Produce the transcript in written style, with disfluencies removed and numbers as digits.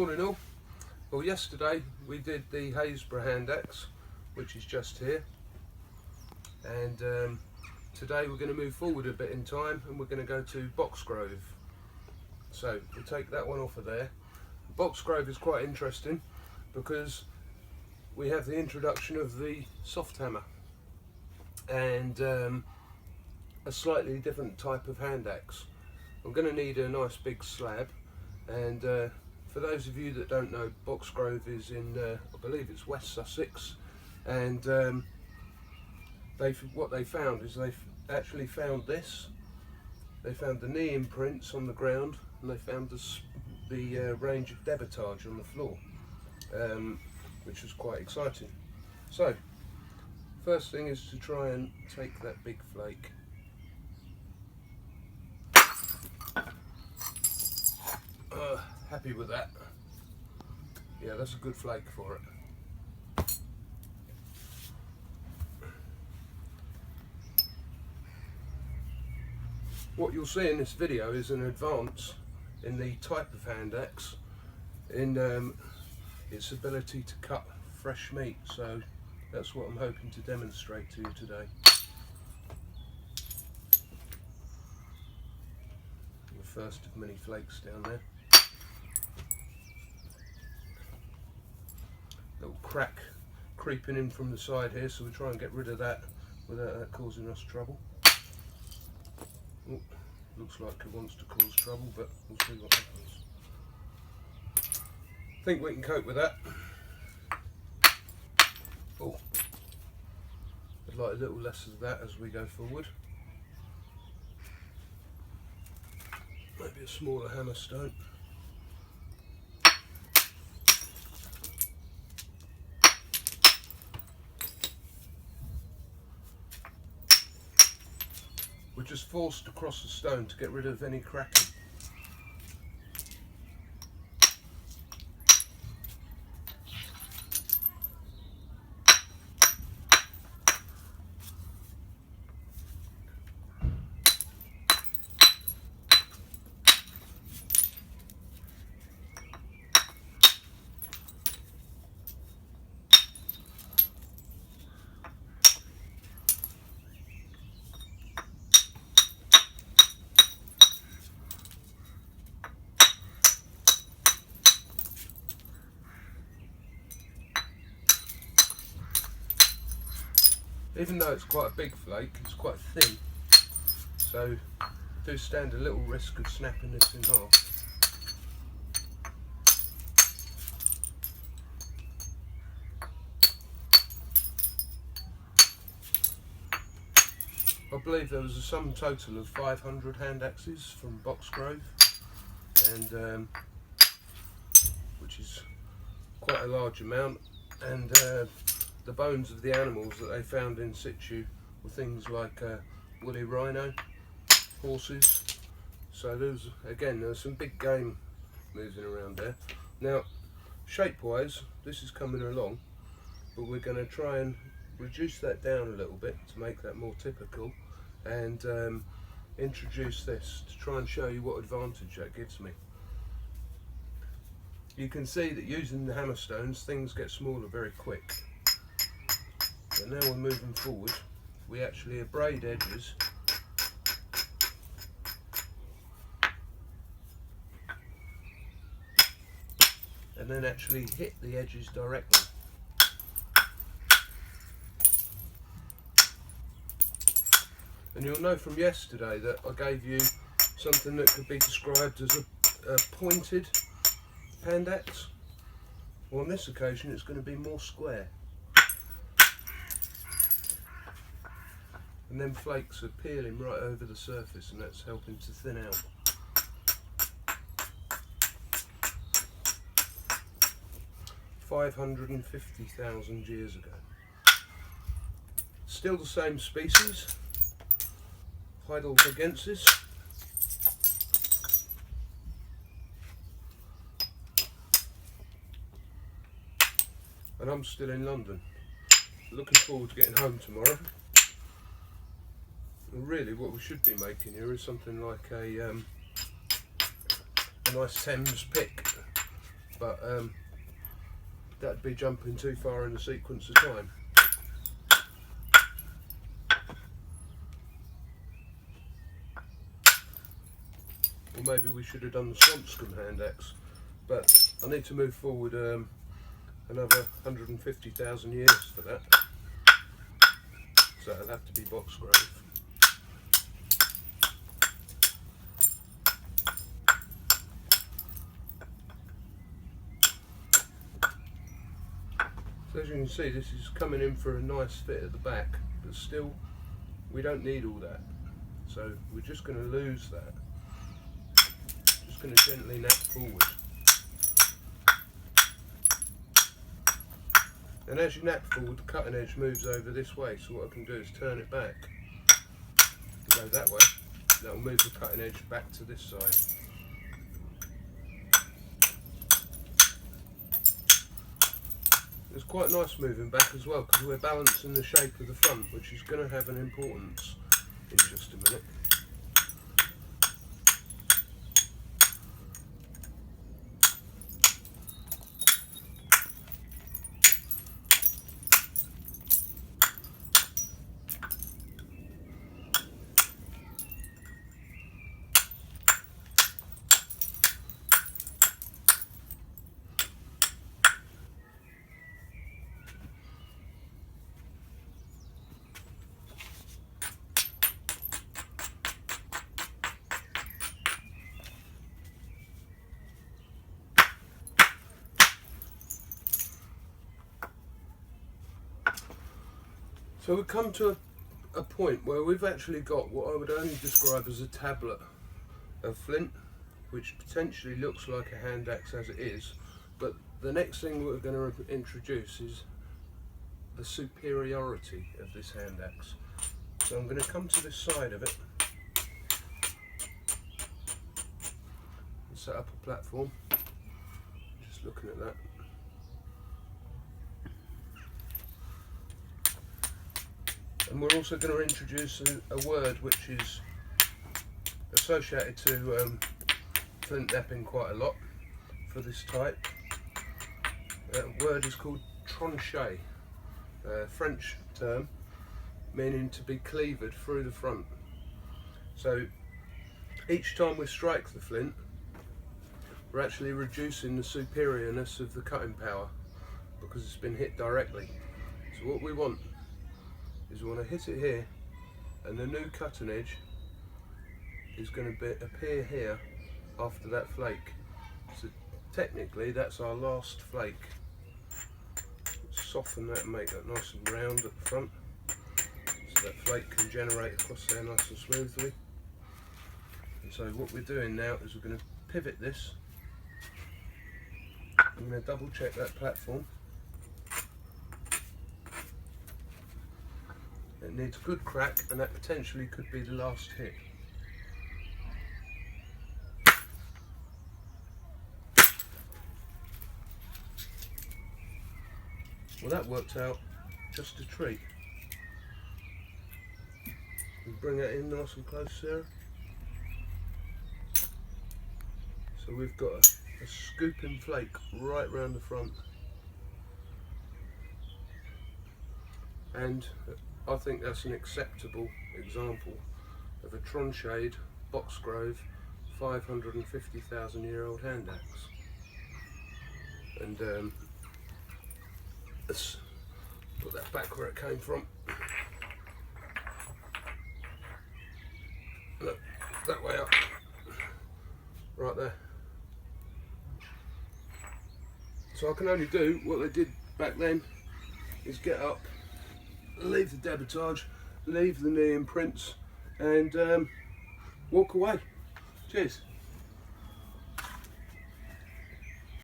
Morning all. Well, yesterday we did the Happisburgh Handaxe, which is just here, and today we're going to move forward a bit in time and we're going to go to Boxgrove. So we'll take that one off of there. Boxgrove is quite interesting because we have the introduction of the soft hammer and a slightly different type of hand axe. I'm going to need a nice big slab, and for those of you that don't know, Boxgrove is in, I believe it's West Sussex, and what they found is they've actually found this. They found the knee imprints on the ground, and they found the range of Debitage on the floor, which was quite exciting. So, first thing is to try and take that big flake. Happy with that. Yeah, that's a good flake for it. What you'll see in this video is an advance in the type of hand axe, in its ability to cut fresh meat, so that's what I'm hoping to demonstrate to you today. The first of many flakes down there. Little crack creeping in from the side here, so we try and get rid of that without that causing us trouble. Oh, looks like it wants to cause trouble, but we'll see what happens. I think we can cope with that. Oh, I'd like a little less of that as we go forward. Maybe a smaller hammer stone. We're just forced across the stone to get rid of any cracking. Even though it's quite a big flake, it's quite thin, so I do stand a little risk of snapping this in half. I believe there was a sum total of 500 hand axes from Boxgrove, and which is quite a large amount, and the bones of the animals that they found in situ were things like woolly rhino, horses. So there's some big game moving around there. Now, shape-wise, this is coming along, but we're going to try and reduce that down a little bit to make that more typical, and introduce this to try and show you what advantage that gives me. You can see that using the hammer stones, things get smaller very quick. But now we're moving forward, we actually abrade edges and then actually hit the edges directly. And you'll know from yesterday that I gave you something that could be described as a pointed hand axe. Well, on this occasion it's going to be more square. And then flakes are peeling right over the surface, and that's helping to thin out. $550,000 years ago. Still the same species, Heidelbergensis. And I'm still in London. Looking forward to getting home tomorrow. Really what we should be making here is something like a nice Thames pick, but that'd be jumping too far in the sequence of time. Or maybe we should have done the Boxgrove Handaxe, but I need to move forward another 150,000 years for that, so it'll have to be Boxgrove. So as you can see, this is coming in for a nice fit at the back, but still we don't need all that, so we're just going to lose that. Just going to gently nap forward, and as you nap forward, the cutting edge moves over this way, so what I can do is turn it back and go that way. That will move the cutting edge back to this side. It's quite nice moving back as well, because we're balancing the shape of the front, which is going to have an importance in just a minute. So we've come to a point where we've actually got what I would only describe as a tablet of flint, which potentially looks like a hand axe as it is, but the next thing we're going to introduce is the superiority of this hand axe. So I'm going to come to this side of it and set up a platform, just looking at that. And we're also going to introduce a word which is associated to flint knapping quite a lot for this type. That word is called tranchet, a French term meaning to be cleavered through the front. So each time we strike the flint, we're actually reducing the superiorness of the cutting power because it's been hit directly. So what we want is we want to hit it here, and the new cutting edge is going to appear here after that flake. So technically that's our last flake. Let's soften that and make that nice and round at the front, so that flake can generate across there nice and smoothly. And so what we're doing now is we're going to pivot this. I'm going to double check that platform. It needs a good crack, and that potentially could be the last hit. Well, that worked out just a treat. We bring that in nice and close, Sarah. So we've got a scooping flake right round the front, and I think that's an acceptable example of a tranchet Boxgrove 550,000-year-old hand axe. And let's put that back where it came from. Look, that way up, right there. So I can only do what they did back then, is get up, leave the debitage, leave the knee imprints, and walk away. Cheers.